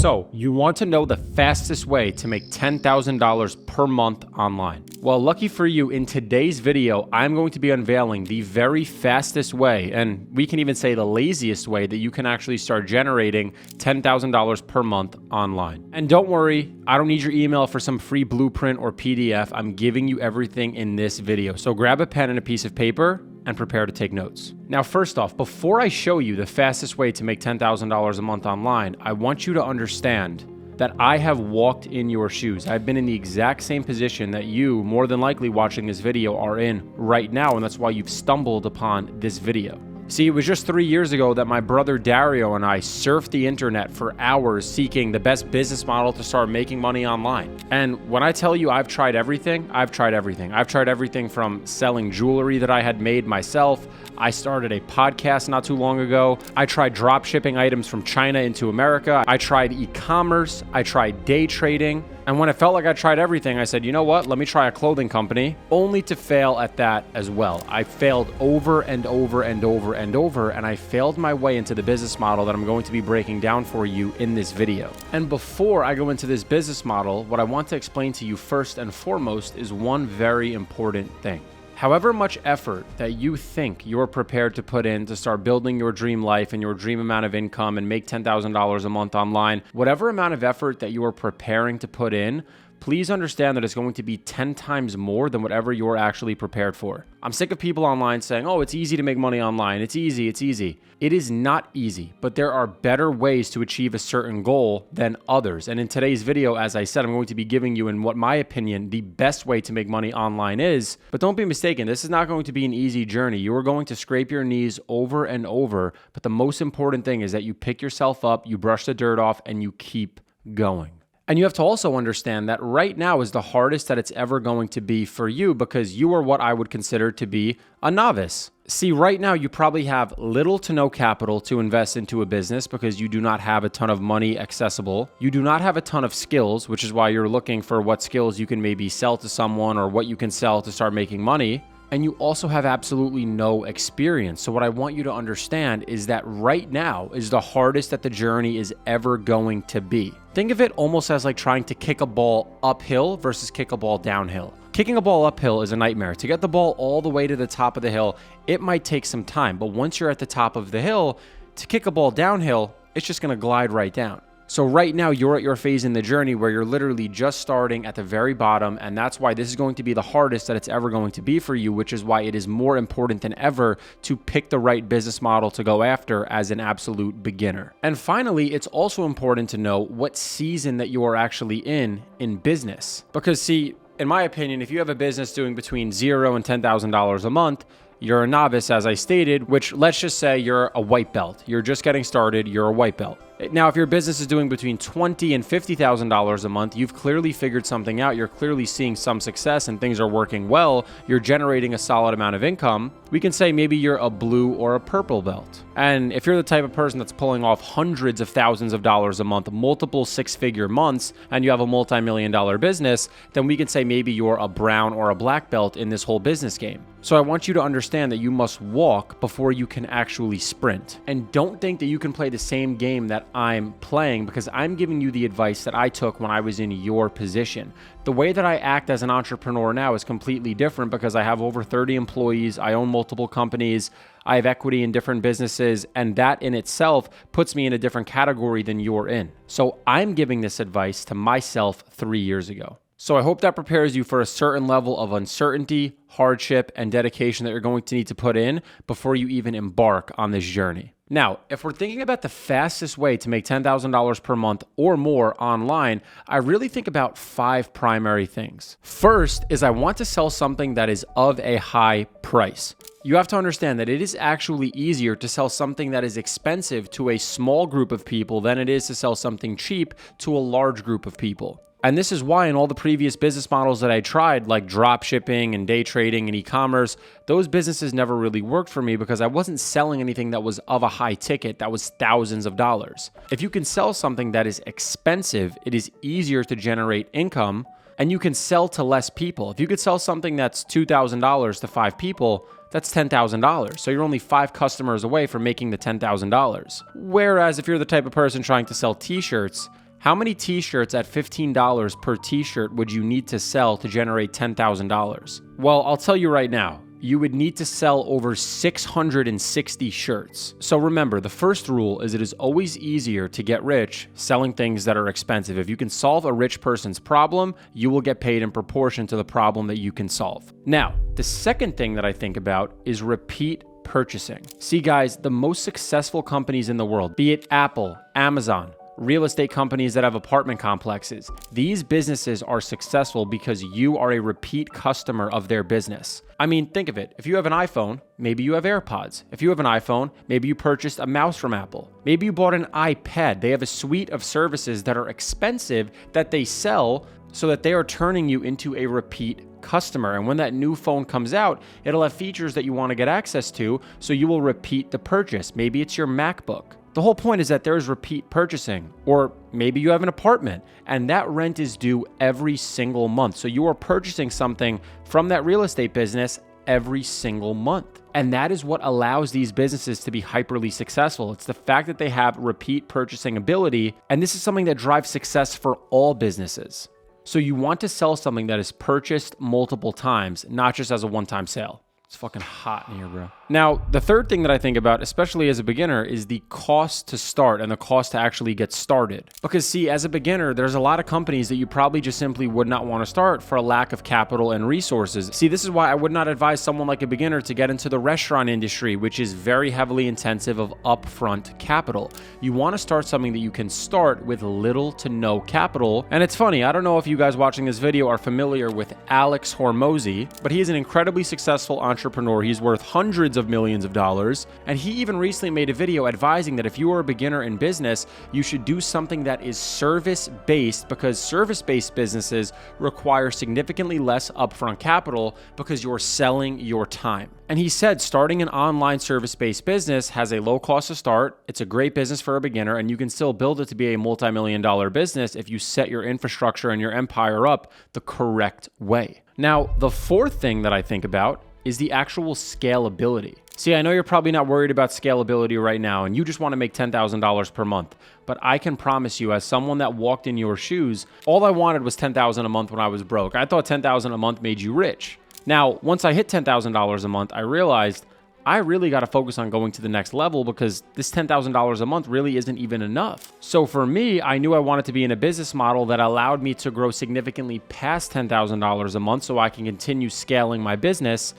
So, you want to know the fastest way to make $10,000 per month online? Well, lucky for you, in today's video, I'm going to be unveiling the very fastest way, and we can even say the laziest way that you can actually start generating $10,000 per month online. And don't worry, I don't need your email for some free blueprint or PDF. I'm giving you everything in this video. So grab a pen and a piece of paper and prepare to take notes. Now, first off, before I show you the fastest way to make $10,000 a month online, I want you to understand that I have walked in your shoes. I've been in the exact same position that you, more than likely watching this video, are in right now, and that's why you've stumbled upon this video. See, it was just 3 years ago that my brother Dario and I surfed the internet for hours seeking the best business model to start making money online. And when I tell you I've tried everything, I've tried everything. I've tried everything from selling jewelry that I had made myself. I started a podcast not too long ago. I tried drop shipping items from China into America. I tried e-commerce. I tried day trading. And when I felt like I tried everything, I said, you know what? Let me try a clothing company, only to fail at that as well. I failed over and over and over and over, and I failed my way into the business model that I'm going to be breaking down for you in this video. And before I go into this business model, what I want to explain to you first and foremost is one very important thing. However much effort that you think you're prepared to put in to start building your dream life and your dream amount of income and make $10,000 a month online, whatever amount of effort that you are preparing to put in, please understand that it's going to be 10 times more than whatever you're actually prepared for. I'm sick of people online saying, oh, it's easy to make money online. It's easy, it's easy. It is not easy, but there are better ways to achieve a certain goal than others. And in today's video, as I said, I'm going to be giving you, in what my opinion, the best way to make money online is. But don't be mistaken, this is not going to be an easy journey. You are going to scrape your knees over and over. But the most important thing is that you pick yourself up, you brush the dirt off, and you keep going. And you have to also understand that right now is the hardest that it's ever going to be for you, because you are what I would consider to be a novice. See, right now you probably have little to no capital to invest into a business because you do not have a ton of money accessible. You do not have a ton of skills, which is why you're looking for what skills you can maybe sell to someone or what you can sell to start making money. And you also have absolutely no experience. So what I want you to understand is that right now is the hardest that the journey is ever going to be. Think of it almost as like trying to kick a ball uphill versus kick a ball downhill. Kicking a ball uphill is a nightmare. To get the ball all the way to the top of the hill, it might take some time. But once you're at the top of the hill, to kick a ball downhill, it's just going to glide right down. So right now you're at your phase in the journey where you're literally just starting at the very bottom, and that's why this is going to be the hardest that it's ever going to be for you, which is why it is more important than ever to pick the right business model to go after as an absolute beginner. And finally, it's also important to know what season that you are actually in business. Because see, in my opinion, if you have a business doing between $0 and $10,000 a month, you're a novice, as I stated, which let's just say you're a white belt. You're just getting started, you're a white belt. Now, if your business is doing between $20,000 and $50,000 a month, you've clearly figured something out. You're clearly seeing some success and things are working well. You're generating a solid amount of income. We can say maybe you're a blue or a purple belt. And if you're the type of person that's pulling off hundreds of thousands of dollars a month, multiple six-figure months, and you have a multi-million-dollar business, then we can say maybe you're a brown or a black belt in this whole business game. So I want you to understand that you must walk before you can actually sprint. And don't think that you can play the same game that I'm playing, because I'm giving you the advice that I took when I was in your position. The way that I act as an entrepreneur now is completely different because I have over 30 employees. I own multiple companies. I have equity in different businesses, and that in itself puts me in a different category than you're in. So I'm giving this advice to myself 3 years ago. So I hope that prepares you for a certain level of uncertainty, hardship, and dedication that you're going to need to put in before you even embark on this journey. Now, if we're thinking about the fastest way to make $10,000 per month or more online, I really think about 5 primary things. First is I want to sell something that is of a high price. You have to understand that it is actually easier to sell something that is expensive to a small group of people than it is to sell something cheap to a large group of people. And this is why in all the previous business models that I tried, like drop shipping and day trading and e-commerce, those businesses never really worked for me because I wasn't selling anything that was of a high ticket, that was thousands of dollars. If you can sell something that is expensive, it is easier to generate income, and you can sell to less people. If you could sell something that's $2,000 to 5 people, that's $10,000. So you're only 5 customers away from making the $10,000. Whereas if you're the type of person trying to sell t-shirts, How many t-shirts at $15 per t-shirt would you need to sell to generate $10,000? Well, I'll tell you right now, you would need to sell over 660 shirts. So remember, the first rule is it is always easier to get rich selling things that are expensive. If you can solve a rich person's problem, you will get paid in proportion to the problem that you can solve. Now, the second thing that I think about is repeat purchasing. See guys, the most successful companies in the world, be it Apple, Amazon, real estate companies that have apartment complexes, these businesses are successful because you are a repeat customer of their business. I mean, think of it. If you have an iPhone, maybe you have AirPods. If you have an iPhone, maybe you purchased a mouse from Apple. Maybe you bought an iPad. They have a suite of services that are expensive that they sell so that they are turning you into a repeat customer. And when that new phone comes out, it'll have features that you want to get access to, so you will repeat the purchase. Maybe it's your MacBook. The whole point is that there's repeat purchasing. Or maybe you have an apartment and that rent is due every single month. So you are purchasing something from that real estate business every single month. And that is what allows these businesses to be hyperly successful. It's the fact that they have repeat purchasing ability. And this is something that drives success for all businesses. So you want to sell something that is purchased multiple times, not just as a one-time sale. It's fucking hot in here, bro. Now, the third thing that I think about, especially as a beginner, is the cost to start and the cost to actually get started. Because see, as a beginner, there's a lot of companies that you probably just simply would not want to start for a lack of capital and resources. See, this is why I would not advise someone like a beginner to get into the restaurant industry, which is very heavily intensive of upfront capital. You want to start something that you can start with little to no capital. And it's funny, I don't know if you guys watching this video are familiar with Alex Hormozi, but he is an incredibly successful entrepreneur. He's worth hundreds of millions of dollars. And he even recently made a video advising that if you are a beginner in business, you should do something that is service-based, because service-based businesses require significantly less upfront capital because you're selling your time. And he said starting an online service-based business has a low cost to start. It's a great business for a beginner, and you can still build it to be a multi-million-dollar business if you set your infrastructure and your empire up the correct way. Now, the fourth thing that I think about is the actual scalability. See, I know you're probably not worried about scalability right now and you just want to make $10,000 per month, but I can promise you, as someone that walked in your shoes, all I wanted was $10,000 a month when I was broke. I thought $10,000 a month made you rich. Now, once I hit $10,000 a month, I realized I really got to focus on going to the next level, because this $10,000 a month really isn't even enough. So for me, I knew I wanted to be in a business model that allowed me to grow significantly past $10,000 a month so I can continue scaling my business,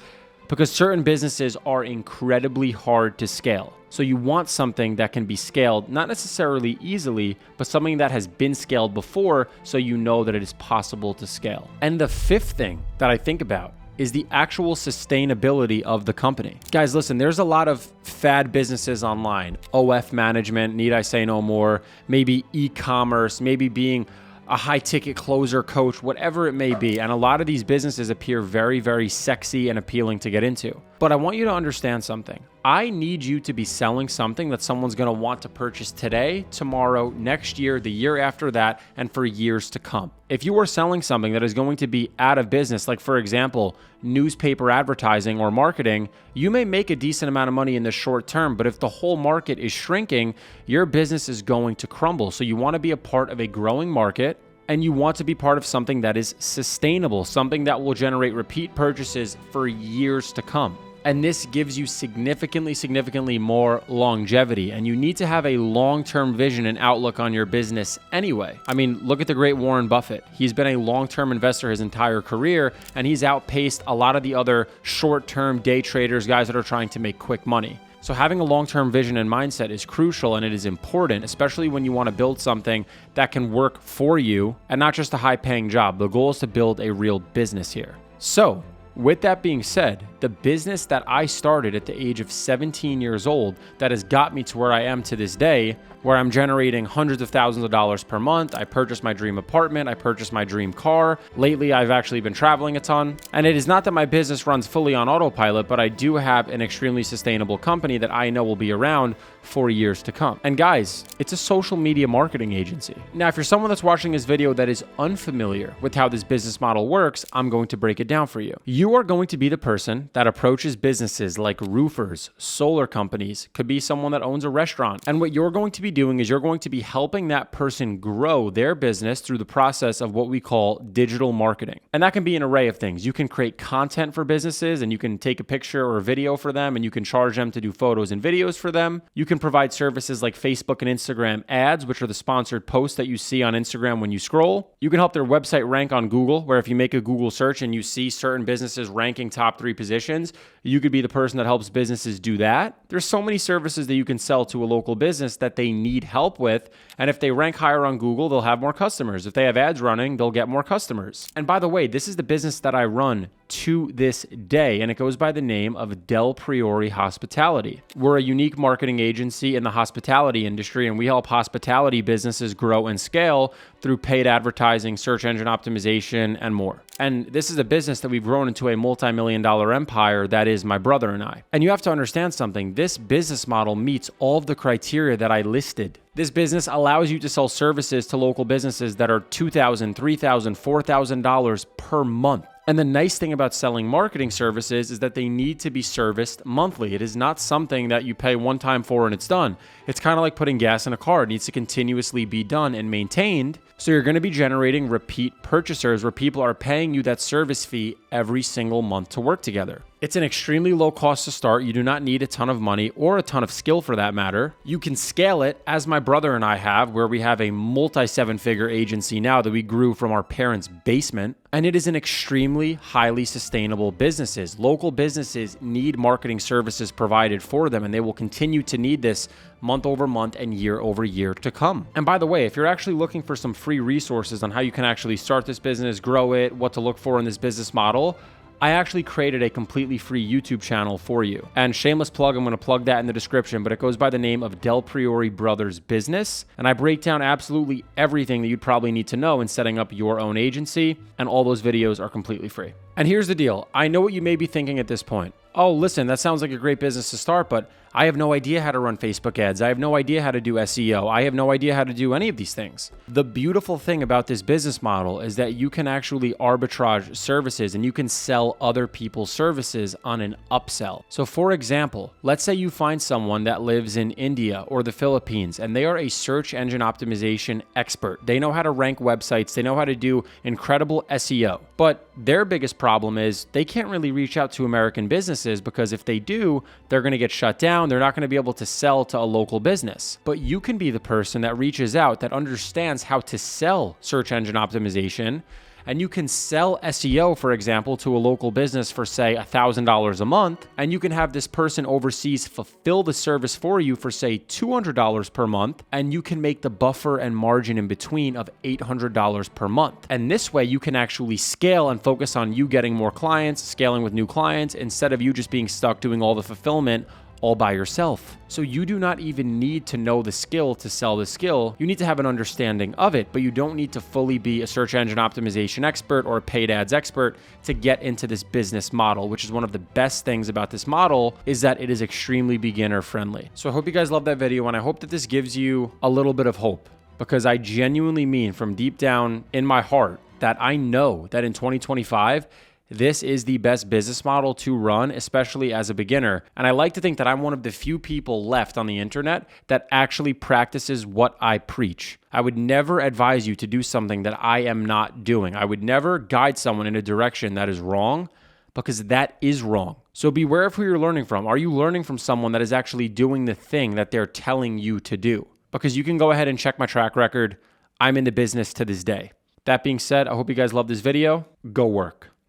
because certain businesses are incredibly hard to scale. So you want something that can be scaled, not necessarily easily, but something that has been scaled before, so you know that it is possible to scale. And the fifth thing that I think about is the actual sustainability of the company. Guys, listen, there's a lot of fad businesses online. OF management, need I say no more, maybe e-commerce, maybe being a high ticket closer coach, whatever it may be. And a lot of these businesses appear very, very sexy and appealing to get into. But I want you to understand something. I need you to be selling something that someone's gonna want to purchase today, tomorrow, next year, the year after that, and for years to come. If you are selling something that is going to be out of business, like for example, newspaper advertising or marketing, you may make a decent amount of money in the short term, but if the whole market is shrinking, your business is going to crumble. So you want to be a part of a growing market, and you want to be part of something that is sustainable, something that will generate repeat purchases for years to come. And this gives you significantly more longevity. And you need to have a long-term vision and outlook on your business anyway. I mean, look at the great Warren Buffett. He's been a long-term investor his entire career, and he's outpaced a lot of the other short-term day traders, guys that are trying to make quick money. So having a long-term vision and mindset is crucial, and it is important, especially when you want to build something that can work for you and not just a high-paying job. The goal is to build a real business here. So with that being said, the business that I started at the age of 17 years old that has got me to where I am to this day, where I'm generating hundreds of thousands of dollars per month. I purchased my dream apartment. I purchased my dream car. Lately, I've actually been traveling a ton. And it is not that my business runs fully on autopilot, but I do have an extremely sustainable company that I know will be around for years to come. And guys, it's a social media marketing agency. Now, if you're someone that's watching this video that is unfamiliar with how this business model works, I'm going to break it down for you. You You are going to be the person that approaches businesses like roofers, solar companies, could be someone that owns a restaurant. And what you're going to be doing is you're going to be helping that person grow their business through the process of what we call digital marketing. And that can be an array of things. You can create content for businesses and you can take a picture or a video for them and you can charge them to do photos and videos for them. You can provide services like Facebook and Instagram ads, which are the sponsored posts that you see on Instagram when you scroll. You can help their website rank on Google, where if you make a Google search and you see certain businesses ranking top 3 positions, you could be the person that helps businesses do that. There's so many services that you can sell to a local business that they need help with. And if they rank higher on Google, they'll have more customers. If they have ads running, they'll get more customers. And by the way, this is the business that I run to this day, and it goes by the name of Del Priori Hospitality. We're a unique marketing agency in the hospitality industry, and we help hospitality businesses grow and scale through paid advertising, search engine optimization, and more. And this is a business that we've grown into a multi-million-dollar empire that is my brother and I. And you have to understand something. This business model meets all of the criteria that I listed. This business allows you to sell services to local businesses that are $2,000, $3,000, $4,000 per month. And the nice thing about selling marketing services is that they need to be serviced monthly. It is not something that you pay one time for and it's done. It's kind of like putting gas in a car. It needs to continuously be done and maintained. So you're going to be generating repeat purchasers where people are paying you that service fee every single month to work together. It's an extremely low cost to start. You do not need a ton of money or a ton of skill for that matter. You can scale it, as my brother and I have, where we have a multi-7-figure agency now that we grew from our parents' basement. And it is an extremely highly sustainable business. Local businesses need marketing services provided for them, and they will continue to need this month over month and year over year to come. And by the way, if you're actually looking for some free resources on how you can actually start this business, grow it, what to look for in this business model, I actually created a completely free YouTube channel for you. And shameless plug, I'm going to plug that in the description, but it goes by the name of Del Priori Brothers Business. And I break down absolutely everything that you'd probably need to know in setting up your own agency. And all those videos are completely free. And here's the deal. I know what you may be thinking at this point. Oh, listen, that sounds like a great business to start, but I have no idea how to run Facebook ads. I have no idea how to do SEO. I have no idea how to do any of these things. The beautiful thing about this business model is that you can actually arbitrage services and you can sell other people's services on an upsell. So for example, let's say you find someone that lives in India or the Philippines and they are a search engine optimization expert. They know how to rank websites. They know how to do incredible SEO. But their biggest problem is they can't really reach out to American businesses because if they do, they're going to get shut down. They're not going to be able to sell to a local business. But you can be the person that reaches out, that understands how to sell search engine optimization, and you can sell SEO, for example, to a local business for, say, $1,000 a month, and you can have this person overseas fulfill the service for you for, say, $200 per month, and you can make the buffer and margin in between of $800 per month. And this way, you can actually scale and focus on you getting more clients, scaling with new clients, instead of you just being stuck doing all the fulfillment all by yourself. So you do not even need to know the skill to sell the skill. You need to have an understanding of it, but you don't need to fully be a search engine optimization expert or a paid ads expert to get into this business model, which is one of the best things about this model is that it is extremely beginner friendly. So I hope you guys love that video, and I hope that this gives you a little bit of hope, because I genuinely mean from deep down in my heart that I know that in 2025, this is the best business model to run, especially as a beginner. And I like to think that I'm one of the few people left on the internet that actually practices what I preach. I would never advise you to do something that I am not doing. I would never guide someone in a direction that is wrong, because that is wrong. So beware of who you're learning from. Are you learning from someone that is actually doing the thing that they're telling you to do? Because you can go ahead and check my track record. I'm in the business to this day. That being said, I hope you guys love this video. Go work.